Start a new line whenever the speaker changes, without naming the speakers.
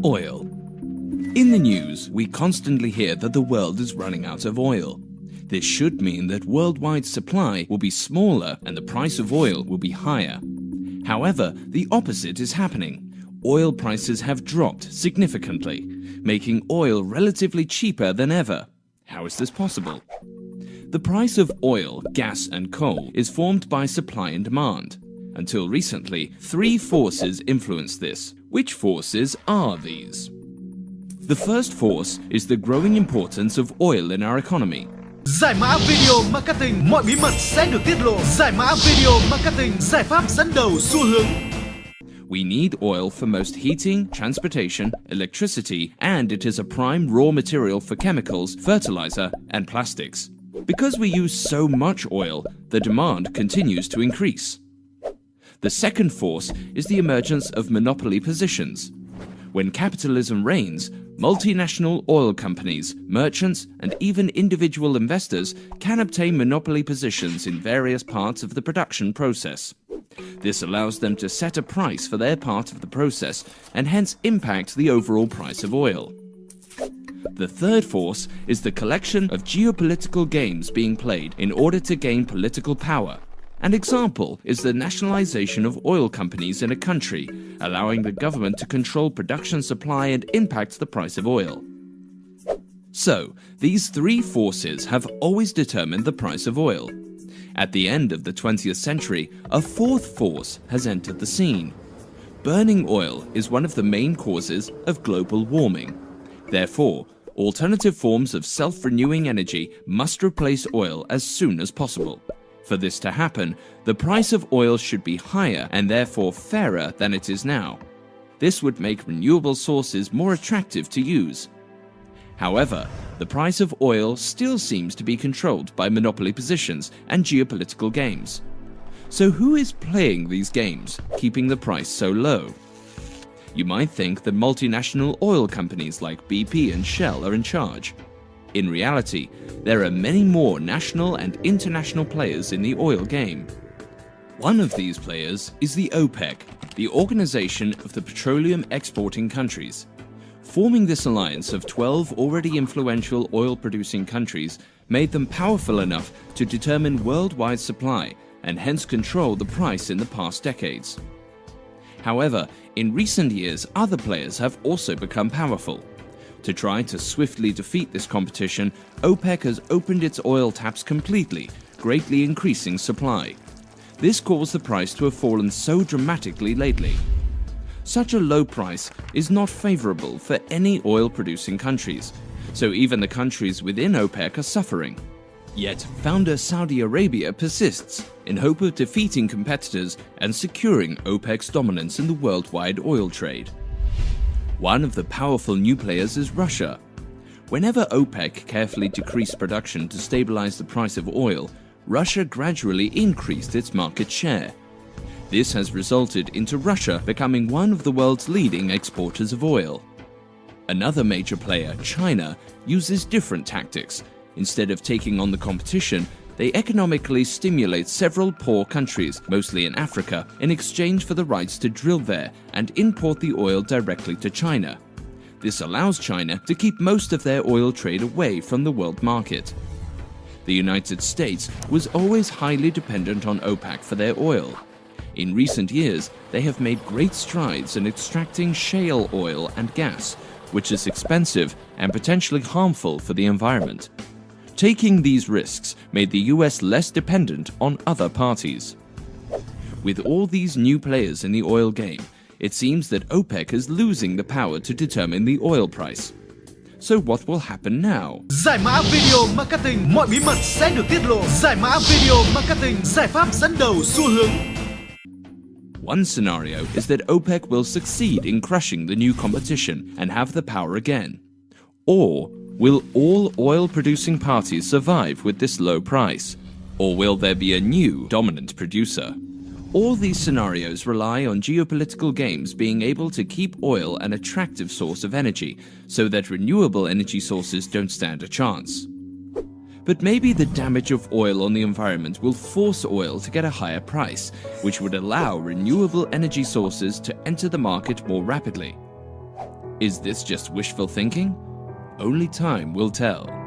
Oil. In the news, we constantly hear that the world is running out of oil. This should mean that worldwide supply will be smaller and the price of oil will be higher. However, the opposite is happening. Oil prices have dropped significantly, making oil relatively cheaper than ever. How is this possible? The price of oil, gas and coal is formed by supply and demand. Until recently, three forces influence this. Which forces are these? The first force is the growing importance of oil in our economy.
Giải mã video marketing, mọi bí mật sẽ được tiết lộ. Giải mã video marketing, giải pháp dẫn đầu xu hướng.
We need oil for most heating, transportation, electricity, and it is a prime raw material for chemicals, fertilizer, and plastics. Because we use so much oil, the demand continues to increase. The second force is the emergence of monopoly positions. When capitalism reigns, multinational oil companies, merchants, and even individual investors can obtain monopoly positions in various parts of the production process. This allows them to set a price for their part of the process and hence impact the overall price of oil. The third force is the collection of geopolitical games being played in order to gain political power. An example is the nationalization of oil companies in a country, allowing the government to control production supply and impact the price of oil. So, these three forces have always determined the price of oil. At the end of the 20th century, a fourth force has entered the scene. Burning oil is one of the main causes of global warming. Therefore, alternative forms of self-renewing energy must replace oil as soon as possible. For this to happen, the price of oil should be higher and therefore fairer than it is now. This would make renewable sources more attractive to use. However, the price of oil still seems to be controlled by monopoly positions and geopolitical games. So who is playing these games, keeping the price so low? You might think that multinational oil companies like BP and Shell are in charge. In reality, there are many more national and international players in the oil game. One of these players is the OPEC, the Organization of the Petroleum Exporting Countries. Forming this alliance of 12 already influential oil-producing countries made them powerful enough to determine worldwide supply and hence control the price in the past decades. However, in recent years, other players have also become powerful. To try to swiftly defeat this competition, OPEC has opened its oil taps completely, greatly increasing supply. This caused the price to have fallen so dramatically lately. Such a low price is not favorable for any oil-producing countries, so even the countries within OPEC are suffering. Yet, founder Saudi Arabia persists in hope of defeating competitors and securing OPEC's dominance in the worldwide oil trade. One of the powerful new players is Russia. Whenever OPEC carefully decreased production to stabilize the price of oil, Russia gradually increased its market share. This has resulted into Russia becoming one of the world's leading exporters of oil. Another major player, China, uses different tactics. Instead of taking on the competition, they economically stimulate several poor countries, mostly in Africa, in exchange for the rights to drill there and import the oil directly to China. This allows China to keep most of their oil trade away from the world market. The United States was always highly dependent on OPEC for their oil. In recent years, they have made great strides in extracting shale oil and gas, which is expensive and potentially harmful for the environment. Taking these risks made the US less dependent on other parties. With all these new players in the oil game, it seems that OPEC is losing the power to determine the oil price. So what will happen now?
Giải mã video marketing, mọi bí mật sẽ được tiết lộ. Giải mã video marketing, giải pháp dẫn đầu xu hướng.
One scenario is that OPEC will succeed in crushing the new competition and have the power again. Or will all oil-producing parties survive with this low price? Or will there be a new dominant producer? All these scenarios rely on geopolitical games being able to keep oil an attractive source of energy, so that renewable energy sources don't stand a chance. But maybe the damage of oil on the environment will force oil to get a higher price, which would allow renewable energy sources to enter the market more rapidly. Is this just wishful thinking? Only time will tell.